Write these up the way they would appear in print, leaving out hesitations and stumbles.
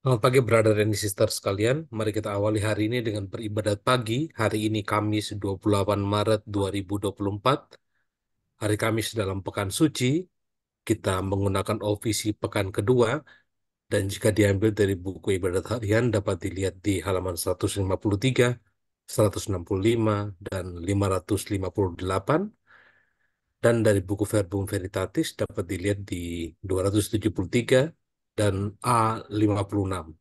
Selamat pagi, brother dan sister sekalian. Mari kita awali hari ini dengan beribadat pagi. Hari ini Kamis 28 Maret 2024. Hari Kamis dalam Pekan Suci. Kita menggunakan ofisi pekan kedua. Dan jika diambil dari buku ibadat harian dapat dilihat di halaman 153, 165, dan 558. Dan dari buku Verbum Veritatis dapat dilihat di 273 dan A56.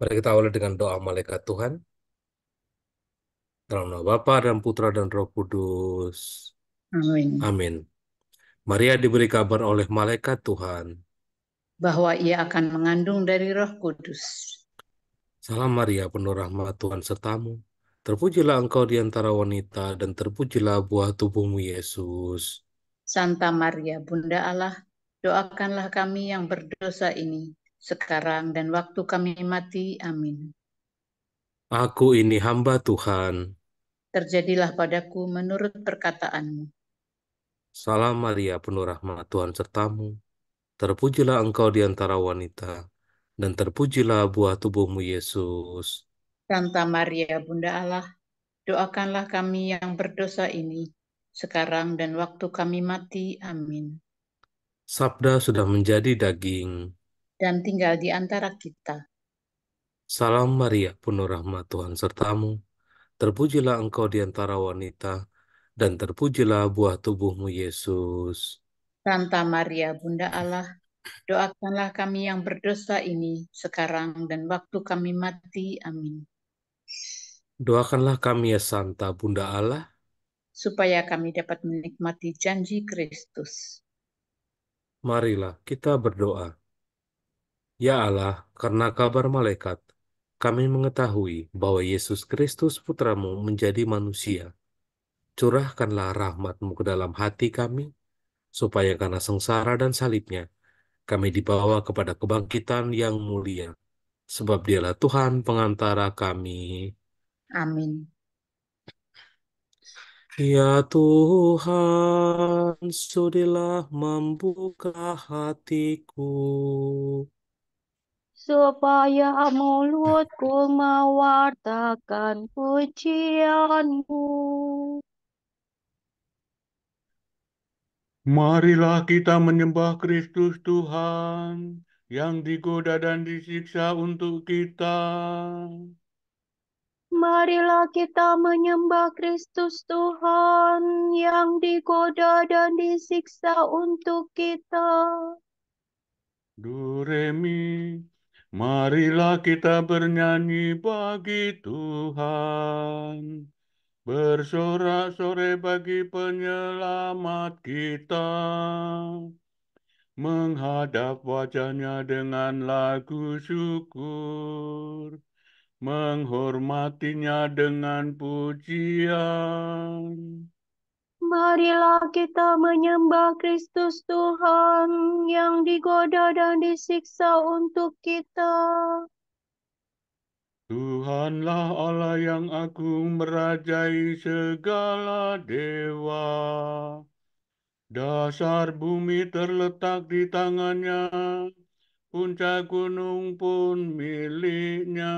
Mari kita awali dengan doa malaikat Tuhan. Dalam nama Bapa dan Putra dan Roh Kudus. Amin. Amin. Maria diberi kabar oleh malaikat Tuhan. Bahwa ia akan mengandung dari Roh Kudus. Salam Maria, penuh rahmat Tuhan sertamu. Terpujilah engkau di antara wanita dan terpujilah buah tubuhmu Yesus. Santa Maria, Bunda Allah, doakanlah kami yang berdosa ini, sekarang dan waktu kami mati. Amin. Aku ini hamba Tuhan. Terjadilah padaku menurut perkataanmu. Salam Maria, penuh rahmat Tuhan sertamu. Terpujilah engkau di antara wanita dan terpujilah buah tubuhmu Yesus. Santa Maria, Bunda Allah, doakanlah kami yang berdosa ini, sekarang dan waktu kami mati. Amin. Sabda sudah menjadi daging. Dan tinggal di antara kita. Salam Maria, penuh rahmat Tuhan sertamu. Terpujilah engkau di antara wanita, dan terpujilah buah tubuhmu Yesus. Santa Maria, Bunda Allah, doakanlah kami yang berdosa ini, sekarang dan waktu kami mati. Amin. Doakanlah kami ya Santa Bunda Allah. Supaya kami dapat menikmati janji Kristus. Marilah kita berdoa. Ya Allah, karena kabar malaikat, kami mengetahui bahwa Yesus Kristus Putramu menjadi manusia. Curahkanlah rahmat-Mu ke dalam hati kami, supaya karena sengsara dan salibnya, kami dibawa kepada kebangkitan yang mulia. Sebab dialah Tuhan pengantara kami. Amin. Ya Tuhan, sudilah membuka hatiku. Supaya mulutku mewartakan pujianmu. Marilah kita menyembah Kristus Tuhan yang digoda dan disiksa untuk kita. Marilah kita menyembah Kristus Tuhan yang digoda dan disiksa untuk kita. Do, re, mi. Marilah kita bernyanyi bagi Tuhan. Bersorak-sorai bagi penyelamat kita. Menghadap wajahnya dengan lagu syukur. Menghormatinya dengan pujian. Marilah kita menyembah Kristus Tuhan yang digoda dan disiksa untuk kita. Tuhanlah Allah yang agung merajai segala dewa. Dasar bumi terletak di tangannya, puncak gunung pun miliknya.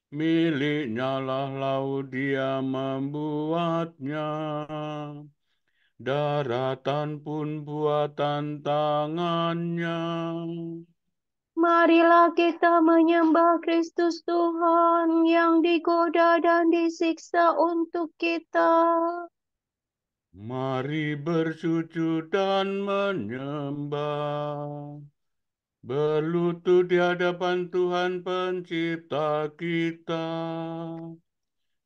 Miliknya lah laut dia membuatnya. Daratan pun buatan tangannya. Marilah kita menyembah Kristus Tuhan yang digoda dan disiksa untuk kita. Mari bersujud dan menyembah. Berlutut di hadapan Tuhan Pencipta kita.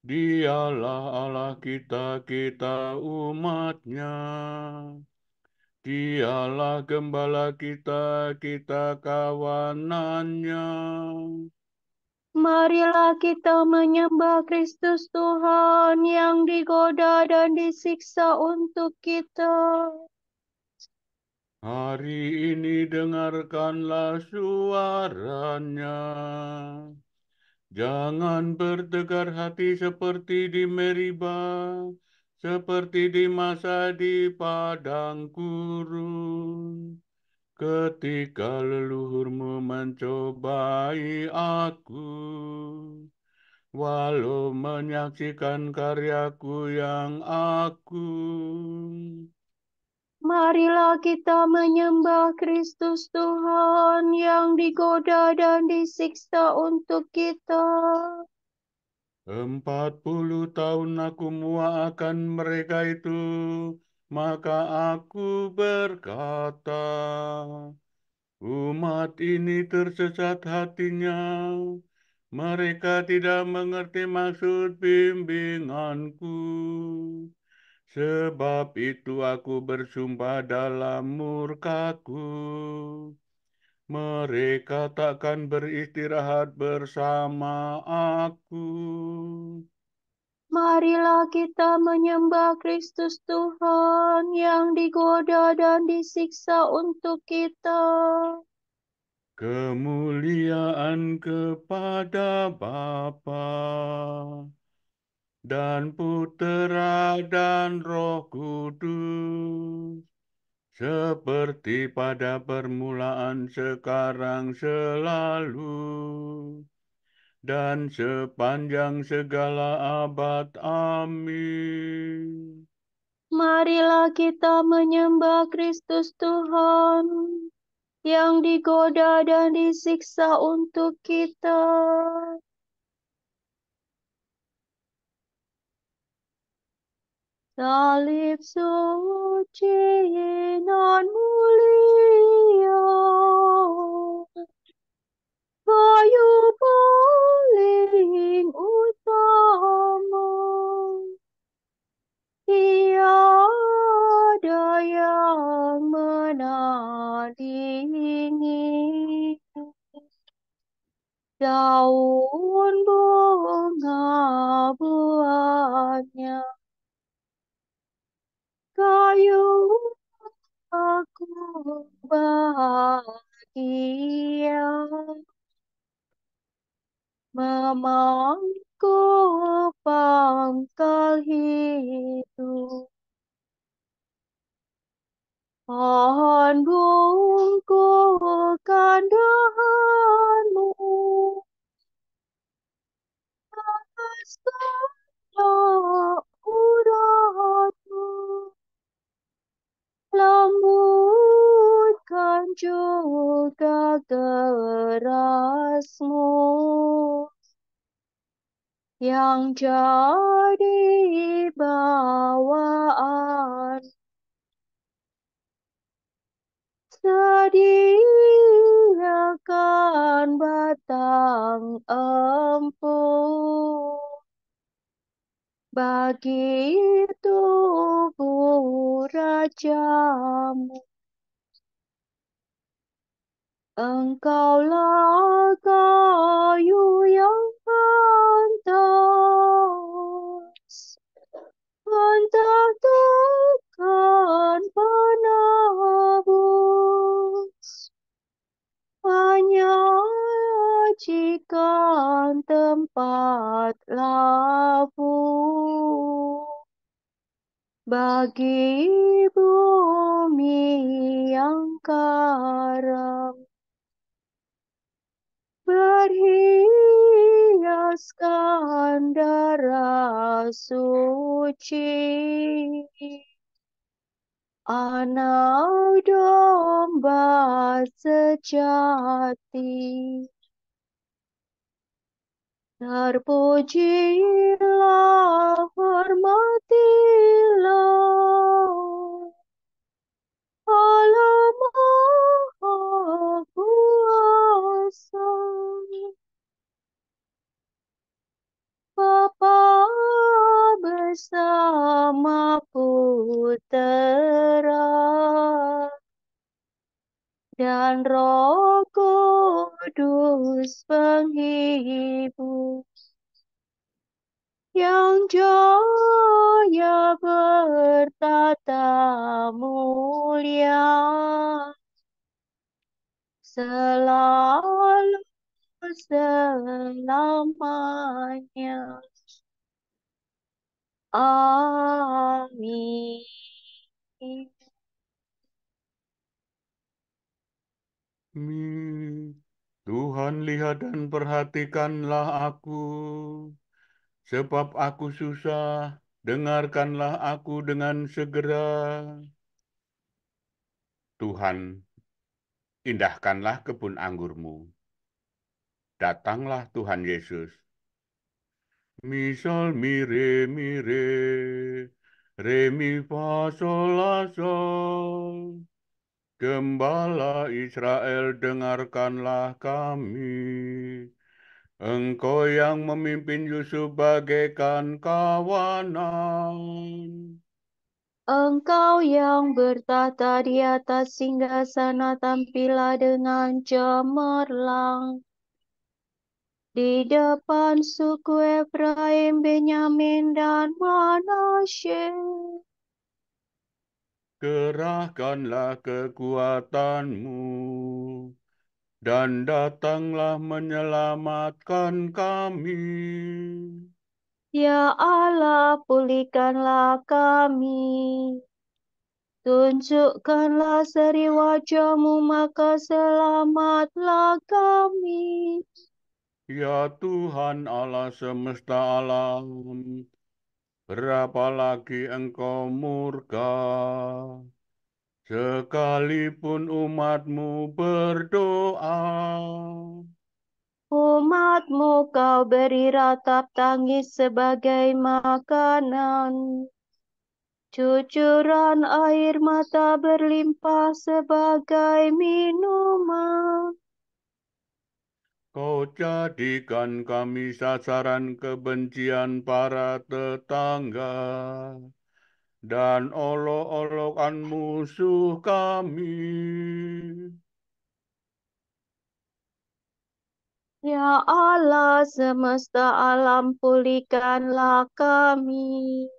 Dialah Allah kita, kita umatnya. Dialah gembala kita, kita kawanannya. Marilah kita menyembah Kristus Tuhan yang digoda dan disiksa untuk kita. Hari ini dengarkanlah suaranya. Jangan bertegar hati seperti di Meriba, seperti di masa di padang gurun. ketika leluhurmu mencobai aku, walau menyaksikan karyaku yang agung. Marilah kita menyembah Kristus Tuhan yang digoda dan disiksa untuk kita. 40 tahun aku muak akan mereka itu, maka aku berkata, umat ini tersesat hatinya, mereka tidak mengerti maksud bimbinganku. Sebab itu aku bersumpah dalam murkaku, mereka takkan beristirahat bersama aku. Marilah kita menyembah Kristus Tuhan yang digoda dan disiksa untuk kita. Kemuliaan kepada Bapa dan Putera dan Roh Kudus, seperti pada permulaan, sekarang, selalu, dan sepanjang segala abad. Amin. Marilah kita menyembah Kristus Tuhan yang digoda dan disiksa untuk kita. Salib suci nan mulia, kayu paling utama, tiada yang menandingi. Daun bunga buahnya, kayu aku bahagia, memangku pangkal hidup. Pohon bungkukan dahanmu, atas uratmu, lembutkan juga gerasmu, yang jadi bawaan. Sediakan batang empu bagi tubuh rajamu. Engkaulah kayu yang pantas, mentahtakan penebus, menyajikan tempat labuh bagi bumi yang karam, berhiaskan darah suci anak domba sejati. Terpujilah, hormatilah Allah Maha Kuasa, Bapa bersama Putera dan Roh Kudus penghibur, yang jaya bertata mulia selalu selamanya. Amin. dan perhatikanlah aku, sebab aku susah. Dengarkanlah aku dengan segera. Tuhan, indahkanlah kebun anggurmu. Datanglah Tuhan Yesus. Misal re mi fa sol la sol. Gembala Israel, dengarkanlah kami. Engkau yang memimpin Yusuf bagaikan kawanan. Engkau yang bertata di atas singgasana, tampillah dengan cemerlang. Di depan suku Efraim, Benyamin, dan Manasye. Kerahkanlah kekuatanmu, dan datanglah menyelamatkan kami. Ya Allah, pulihkanlah kami. Tunjukkanlah seri wajah-Mu, maka selamatlah kami. Ya Tuhan Allah semesta alam, berapa lagi Engkau murka, sekalipun umat-Mu berdoa. Umat-Mu Kau beri ratap tangis sebagai makanan. Cucuran air mata berlimpah sebagai minuman. Kau jadikan kami sasaran kebencian para tetangga dan olok-olokan musuh kami. Ya Allah semesta alam, pulihkanlah kami.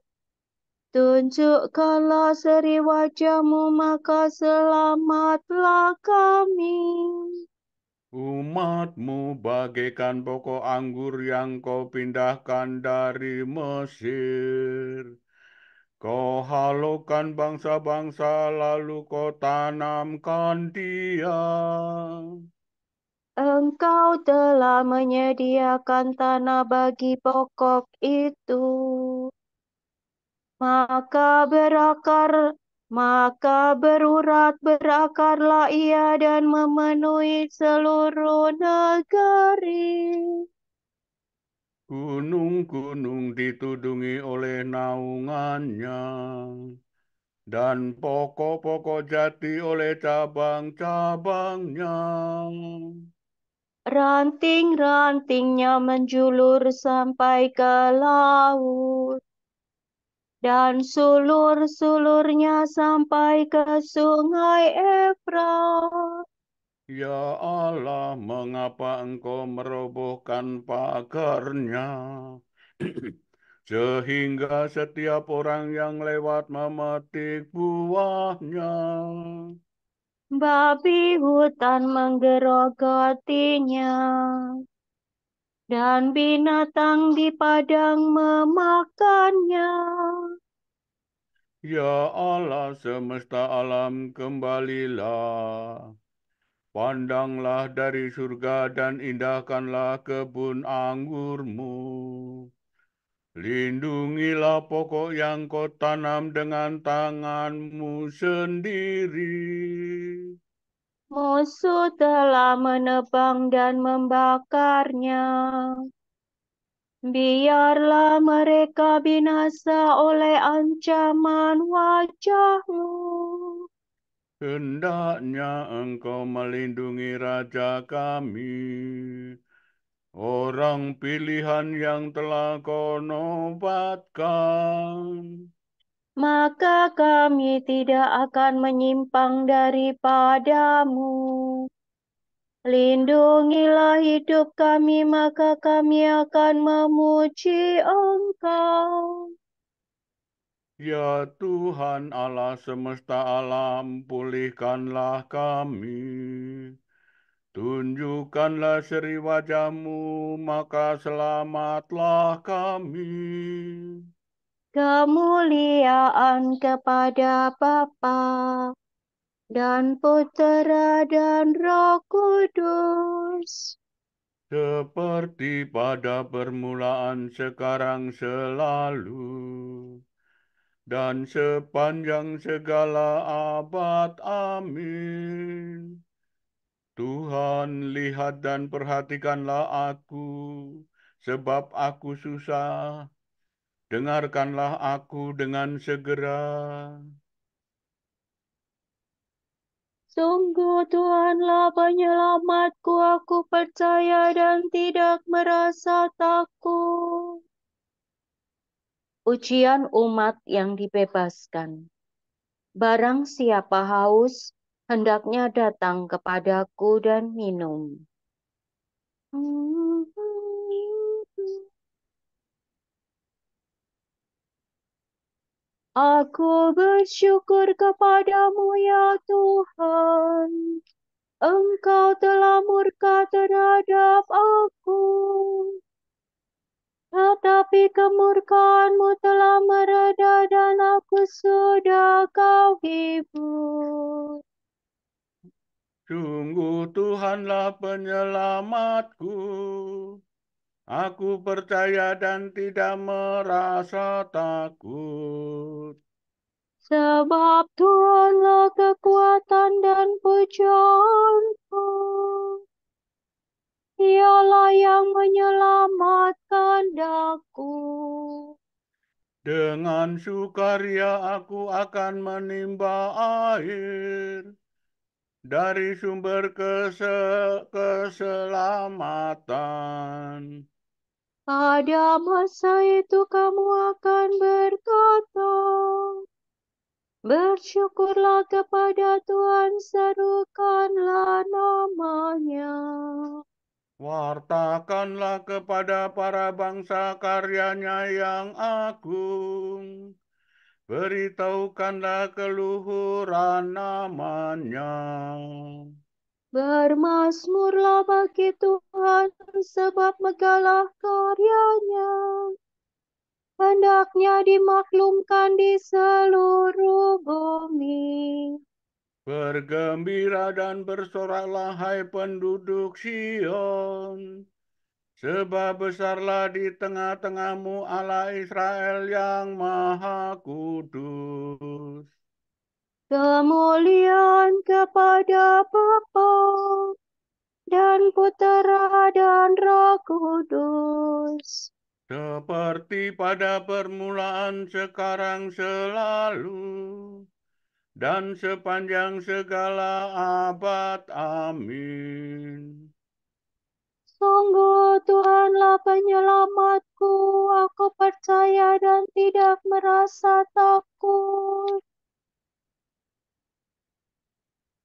Tunjukkanlah seri wajah-Mu, maka selamatlah kami. Umat-Mu bagaikan pokok anggur yang Kau pindahkan dari Mesir. Kau halaukan bangsa-bangsa, lalu Kau tanamkan dia. Engkau telah menyediakan tanah bagi pokok itu. Maka berurat berakarlah ia dan memenuhi seluruh negeri. Gunung-gunung ditudungi oleh naungannya, dan pokok-pokok jati oleh cabang-cabangnya. Ranting-rantingnya menjulur sampai ke laut, dan sulur-sulurnya sampai ke sungai Efrat. Ya Allah, mengapa Engkau merobohkan pagarnya, sehingga setiap orang yang lewat memetik buahnya? Babi hutan menggerogoti-nya, dan binatang di padang memakannya. Ya Allah semesta alam, kembalilah. Pandanglah dari surga dan indahkanlah kebun anggurmu. Lindungilah pokok yang Kau tanam dengan tangan-Mu sendiri. Musuh telah menebang dan membakarnya. Biarlah mereka binasa oleh ancaman wajah-Mu. Hendaknya Engkau melindungi raja kami, orang pilihan yang telah Kau nobatkan. Maka kami tidak akan menyimpang daripada-Mu. Lindungilah hidup kami, maka kami akan memuji Engkau. Ya Tuhan Allah semesta alam, pulihkanlah kami. Tunjukkanlah seri wajah-Mu, maka selamatlah kami. Kemuliaan kepada Bapa dan Putera dan Roh Kudus. seperti pada permulaan, sekarang, selalu, dan sepanjang segala abad. Amin. Tuhan, lihat dan perhatikanlah aku, sebab aku susah. Dengarkanlah aku dengan segera. Sungguh Tuhanlah penyelamatku, aku percaya dan tidak merasa takut. Ujian umat yang dibebaskan. Barang siapa haus, hendaknya datang kepadaku dan minum. Aku bersyukur kepadamu ya Tuhan. Engkau telah murka terhadap aku, tetapi kemurkaanmu telah mereda dan aku sudah kau hibur. Sungguh Tuhanlah penyelamatku. Aku percaya dan tidak merasa takut. Sebab Tuhanlah kekuatan dan pujaanku. Dialah yang menyelamatkan daku. Dengan sukaria aku akan menimba air dari sumber keselamatan. Pada masa itu kamu akan berkata, bersyukurlah kepada Tuhan, serukanlah namanya. Wartakanlah kepada para bangsa karyanya yang agung. Beritahukanlah keluhuran namanya. Bermazmurlah bagi Tuhan, sebab megalah karyanya. Hendaknya dimaklumkan di seluruh bumi. Bergembira dan bersoraklah, hai penduduk Sion, sebab besarlah di tengah-tengahmu Allah Israel yang Maha Kudus. Kemuliaan kepada Bapa dan Putera dan Roh Kudus. Seperti pada permulaan, sekarang, selalu, dan sepanjang segala abad. Amin. Sungguh Tuhanlah penyelamatku, aku percaya dan tidak merasa takut.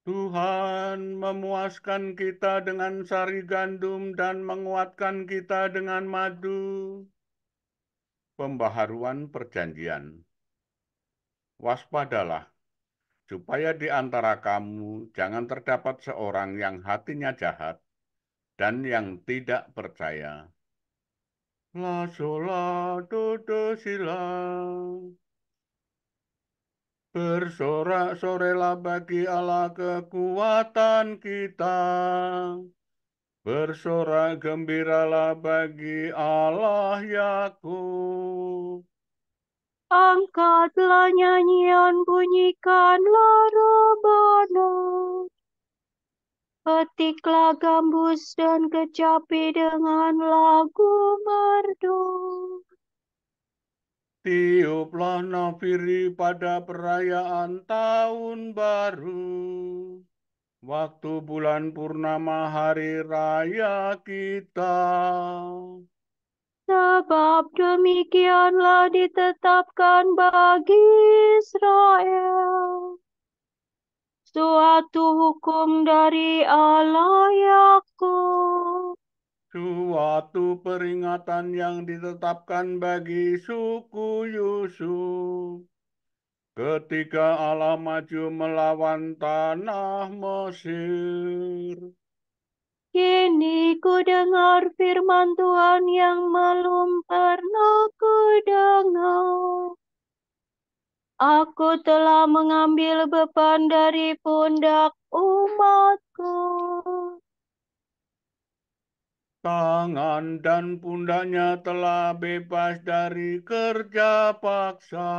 Tuhan memuaskan kita dengan sari gandum dan menguatkan kita dengan madu. Pembaharuan perjanjian. Waspadalah, supaya di antara kamu jangan terdapat seorang yang hatinya jahat dan yang tidak percaya. La sola do do sila. Bersorak-sorailah bagi Allah kekuatan kita. Bersorak gembiralah bagi Allah Yakub. Angkatlah nyanyian, bunyikanlah rebana. Petiklah gambus dan kecapi dengan lagu merdu. Tiuplah nafiri pada perayaan tahun baru, waktu bulan purnama hari raya kita. Sebab demikianlah ditetapkan bagi Israel suatu hukum dari Allah Yakub. Suatu peringatan yang ditetapkan bagi suku Yusuf. Ketika Allah maju melawan tanah Mesir. Kini ku dengar firman Tuhan yang belum pernah ku dengar. Aku telah mengambil beban dari pundak umatku. Tangan dan pundaknya telah bebas dari kerja paksa.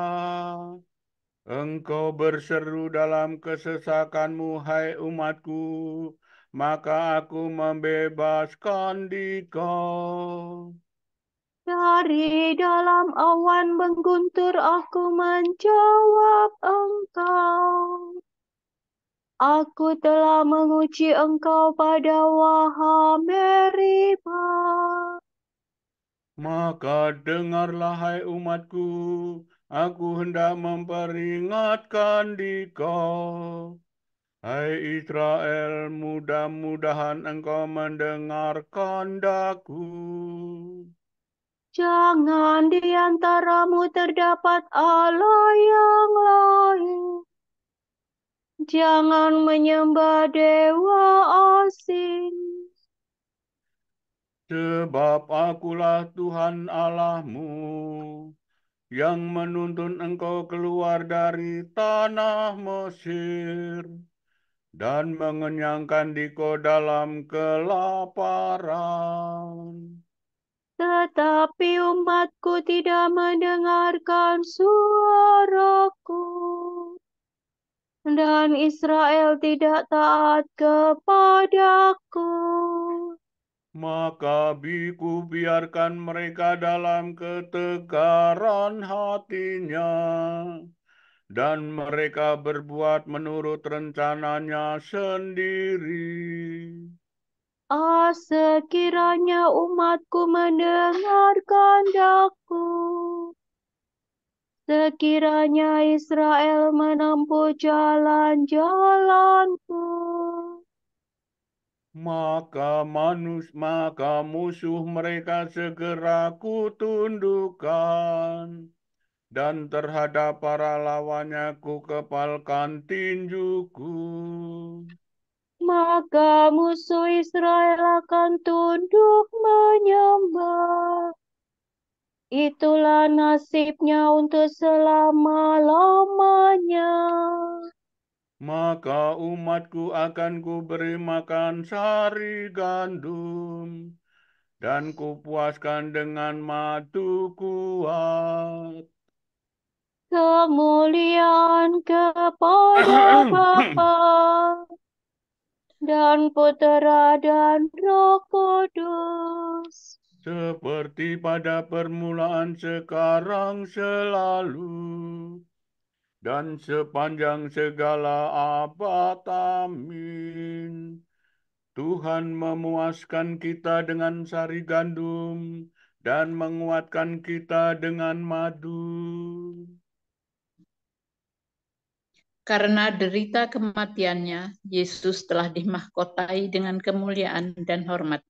Engkau berseru dalam kesesakanmu, hai umatku, maka aku membebaskan dikau. Dari dalam awan mengguntur aku menjawab Engkau. Aku telah menguji Engkau pada wahana Meribah. Maka dengarlah, hai umatku, aku hendak memperingatkan dikau. Hai Israel, mudah-mudahan engkau mendengarkan daku. Jangan di antaramu terdapat Allah yang lain. Jangan menyembah dewa asing. Sebab akulah Tuhan Allahmu, yang menuntun engkau keluar dari tanah Mesir, dan mengenyangkan dikau dalam kelaparan. Tetapi umatku tidak mendengarkan suaraku. Dan Israel tidak taat kepadaku. Maka biarkan mereka dalam ketegaran hatinya, dan mereka berbuat menurut rencananya sendiri. Sekiranya umatku mendengarkan daku, sekiranya Israel menempuh jalan-jalanku, Maka musuh mereka segera kutundukkan, dan terhadap para lawannya kukepalkan tinjuku. maka musuh Israel akan tunduk menyembah. Itulah nasibnya untuk selama-lamanya. Maka umatku akan kuberi makan sari gandum, dan kupuaskan dengan madu kuat. Kemuliaan kepada Bapa dan Putera dan Roh Kudus. Seperti pada permulaan, sekarang, selalu, dan sepanjang segala abad. Amin. Tuhan memuaskan kita dengan sari gandum dan menguatkan kita dengan madu. Karena derita kematiannya, Yesus telah dimahkotai dengan kemuliaan dan hormat.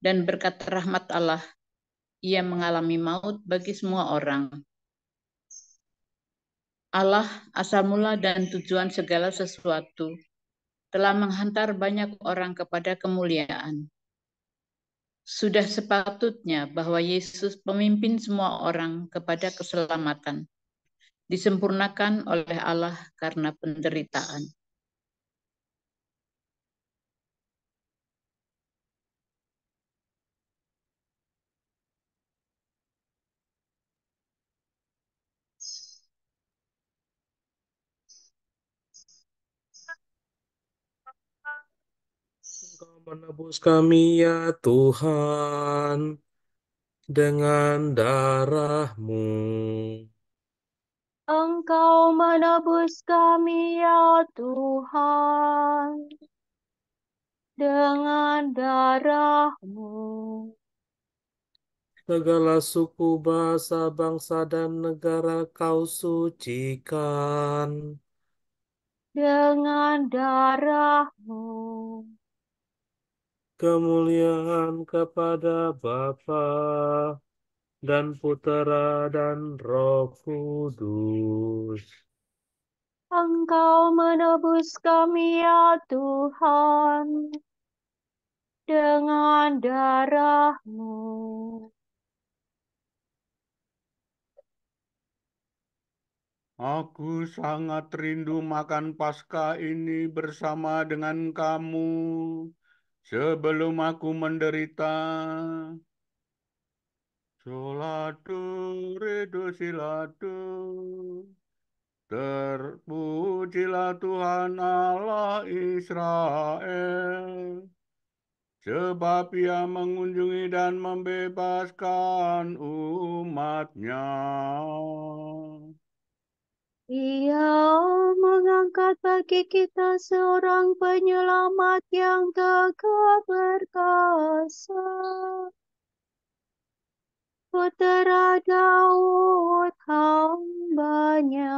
Dan berkat rahmat Allah, ia mengalami maut bagi semua orang. Allah, asal mula dan tujuan segala sesuatu, telah menghantar banyak orang kepada kemuliaan. Sudah sepatutnya bahwa Yesus pemimpin semua orang kepada keselamatan, disempurnakan oleh Allah karena penderitaan. Engkau menebus kami ya Tuhan dengan darah-Mu. Engkau menebus kami ya Tuhan dengan darah-Mu. Segala suku, bahasa, bangsa, dan negara Kau sucikan. Dengan darah-Mu. Kemuliaan kepada Bapa dan Putera dan Roh Kudus. Engkau menebus kami ya Tuhan dengan darah-Mu. Aku sangat rindu makan Paskah ini bersama dengan kamu, sebelum aku menderita. Solatu redo silatu. Terpujilah Tuhan Allah Israel, sebab Ia mengunjungi dan membebaskan umat-Nya. Ia mengangkat bagi kita seorang penyelamat yang gagah perkasa. Putera Daud hamba-Nya.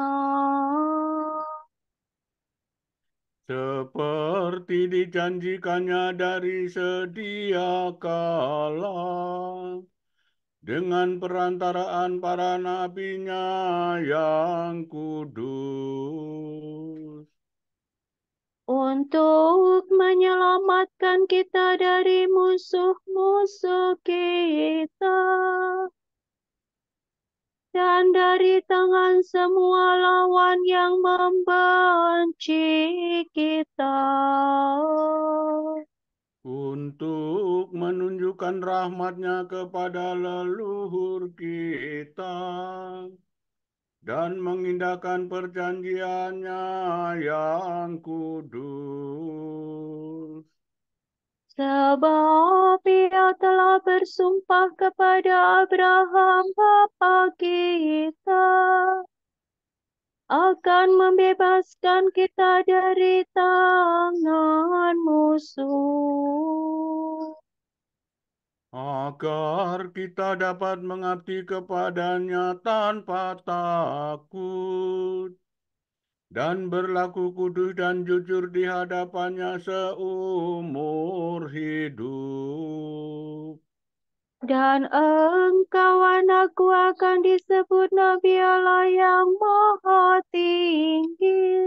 Seperti dijanjikannya dari sedia kala, dengan perantaraan para nabi-Nya yang kudus. Untuk menyelamatkan kita dari musuh-musuh kita dan dari tangan semua lawan yang membenci kita. Untuk menunjukkan rahmat-Nya kepada leluhur kita dan mengindahkan perjanjian-Nya yang kudus. Sebab Ia telah bersumpah kepada Abraham bapa kita akan membebaskan kita dari tangan musuh, Agar kita dapat mengabdi kepada-Nya tanpa takut dan berlaku kudus dan jujur di hadapan-Nya seumur hidup. dan engkau anakku akan disebut Nabi Allah yang Maha Tinggi.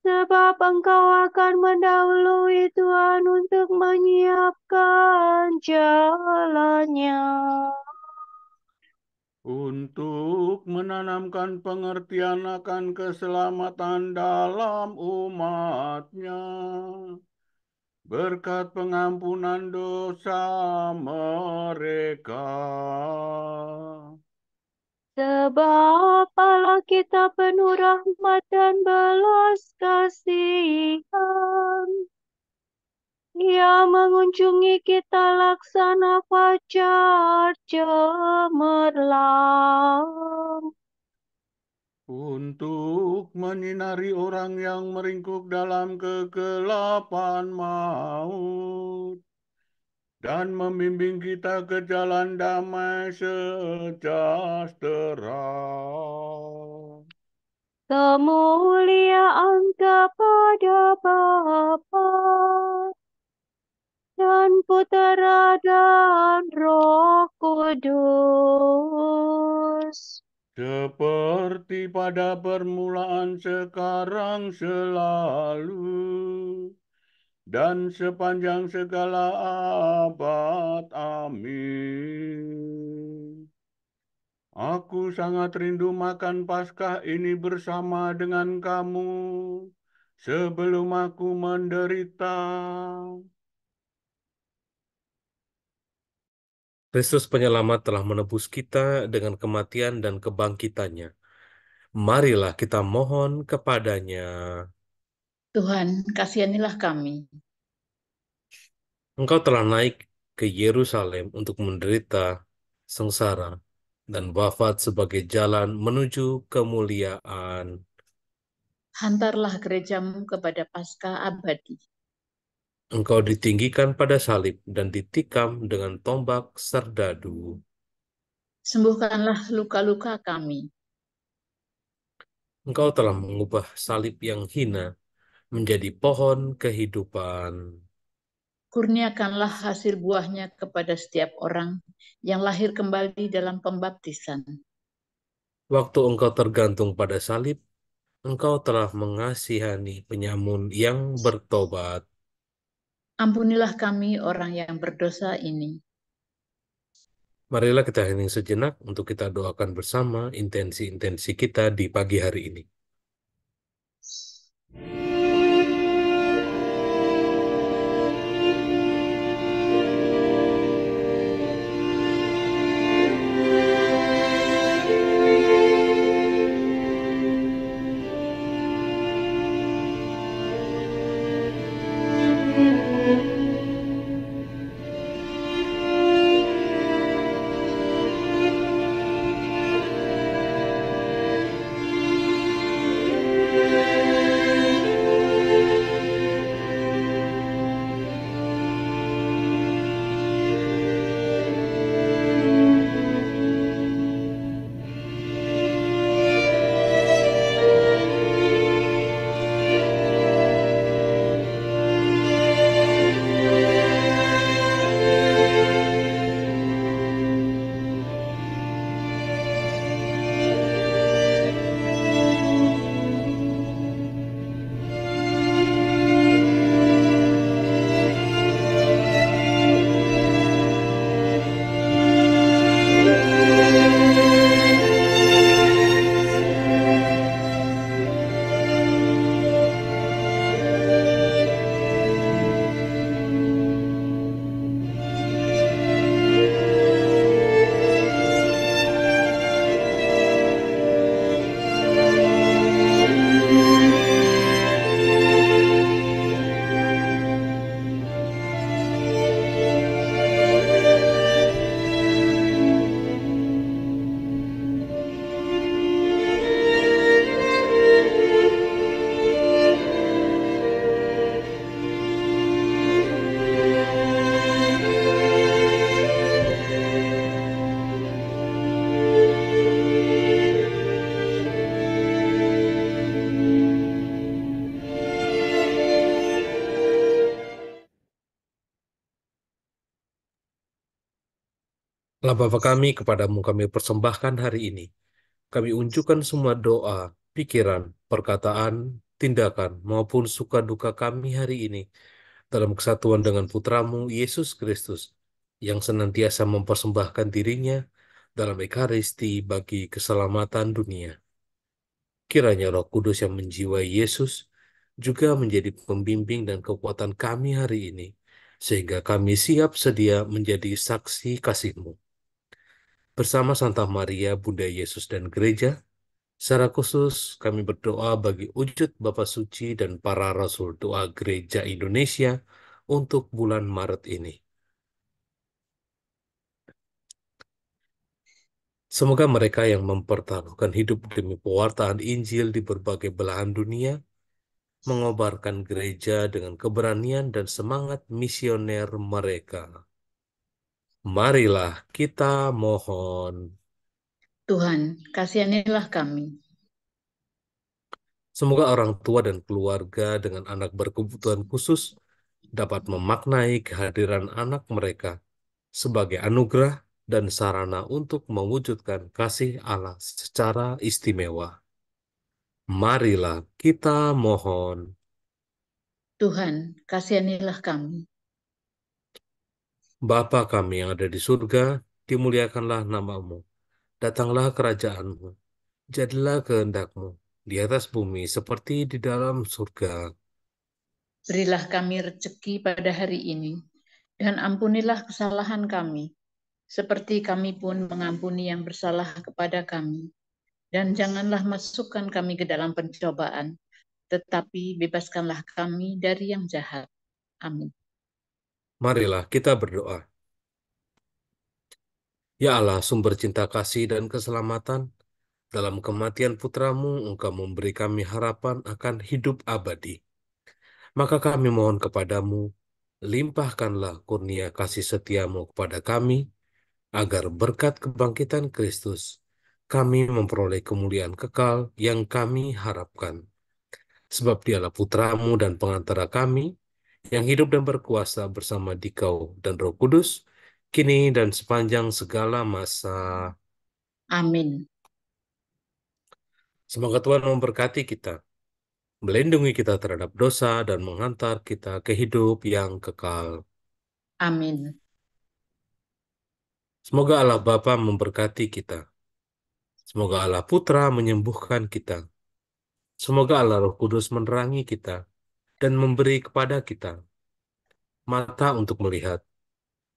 Sebab engkau akan mendahului Tuhan untuk menyiapkan jalannya, Untuk menanamkan pengertian akan keselamatan dalam umat-Nya, berkat pengampunan dosa mereka. sebab Allah kita penuh rahmat dan belas kasihan. Ia mengunjungi kita laksana fajar cemerlang, Untuk menyinari orang yang meringkuk dalam kegelapan maut, dan membimbing kita ke jalan damai sejahtera. kemuliaan kepada Bapa dan Putera dan Roh Kudus, Seperti pada permulaan, sekarang, selalu, dan sepanjang segala abad. Amin. Aku sangat rindu makan Paskah ini bersama dengan kamu sebelum aku menderita. Kristus penyelamat telah menebus kita dengan kematian dan kebangkitannya. Marilah kita mohon kepadanya. Tuhan, kasihanilah kami. Engkau telah naik ke Yerusalem untuk menderita, sengsara, dan wafat sebagai jalan menuju kemuliaan. Hantarlah gerejamu kepada Paskah abadi. Engkau ditinggikan pada salib dan ditikam dengan tombak serdadu. Sembuhkanlah luka-luka kami. Engkau telah mengubah salib yang hina menjadi pohon kehidupan. Kurniakanlah hasil buahnya kepada setiap orang yang lahir kembali dalam pembaptisan. Waktu engkau tergantung pada salib, engkau telah mengasihani penyamun yang bertobat. Ampunilah kami orang yang berdosa ini. Marilah kita hening sejenak untuk kita doakan bersama intensi-intensi kita di pagi hari ini. Allah Bapa kami, kepadamu kami persembahkan hari ini. Kami unjukkan semua doa, pikiran, perkataan, tindakan, maupun suka duka kami hari ini dalam kesatuan dengan Putramu, Yesus Kristus, yang senantiasa mempersembahkan dirinya dalam Ekaristi bagi keselamatan dunia. Kiranya Roh Kudus yang menjiwai Yesus juga menjadi pembimbing dan kekuatan kami hari ini, sehingga kami siap sedia menjadi saksi kasih-Mu. Bersama Santa Maria, Bunda Yesus dan Gereja, secara khusus kami berdoa bagi wujud Bapa Suci dan para Rasul Doa Gereja Indonesia untuk bulan Maret ini. Semoga mereka yang mempertaruhkan hidup demi pewartaan Injil di berbagai belahan dunia mengobarkan gereja dengan keberanian dan semangat misioner mereka. Marilah kita mohon. Tuhan, kasihanilah kami. Semoga orang tua dan keluarga dengan anak berkebutuhan khusus dapat memaknai kehadiran anak mereka sebagai anugerah dan sarana untuk mewujudkan kasih Allah secara istimewa. Marilah kita mohon. Tuhan, kasihanilah kami. Bapa kami yang ada di surga, dimuliakanlah nama-Mu. Datanglah kerajaan-Mu. Jadilah kehendak-Mu di atas bumi seperti di dalam surga. Berilah kami rezeki pada hari ini, dan ampunilah kesalahan kami, seperti kami pun mengampuni yang bersalah kepada kami. Dan janganlah masukkan kami ke dalam pencobaan, tetapi bebaskanlah kami dari yang jahat. Amin. Marilah kita berdoa. Ya Allah, sumber cinta kasih dan keselamatan, dalam kematian Putramu, Engkau memberi kami harapan akan hidup abadi. Maka kami mohon kepadamu, limpahkanlah kurnia kasih setiamu kepada kami, agar berkat kebangkitan Kristus, kami memperoleh kemuliaan kekal yang kami harapkan. Sebab dialah Putramu dan pengantara kami, yang hidup dan berkuasa bersama Dikau dan Roh Kudus, kini dan sepanjang segala masa. Amin. Semoga Tuhan memberkati kita, melindungi kita terhadap dosa, dan menghantar kita ke hidup yang kekal. Amin. Semoga Allah Bapa memberkati kita. Semoga Allah Putra menyembuhkan kita. Semoga Allah Roh Kudus menerangi kita dan memberi kepada kita mata untuk melihat,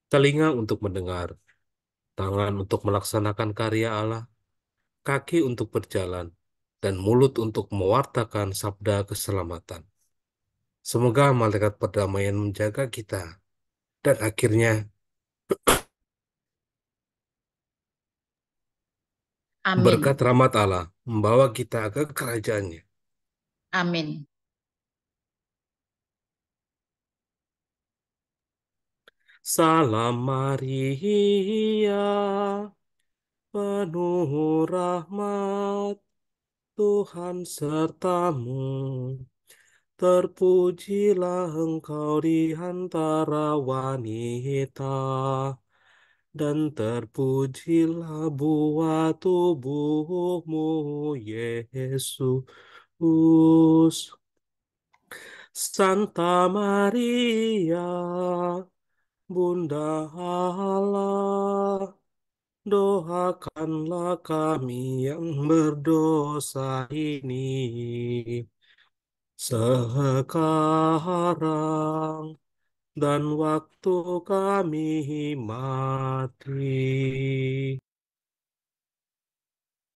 telinga untuk mendengar, tangan untuk melaksanakan karya Allah, kaki untuk berjalan, dan mulut untuk mewartakan sabda keselamatan. Semoga malaikat perdamaian menjaga kita, dan akhirnya Amin. berkat rahmat Allah membawa kita ke kerajaannya. Amin. Salam Maria, penuh rahmat, Tuhan sertamu. Terpujilah engkau di antara wanita, dan terpujilah buah tubuhmu, Yesus. Santa Maria, Bunda Allah, doakanlah kami yang berdosa ini sekarang dan waktu kami mati.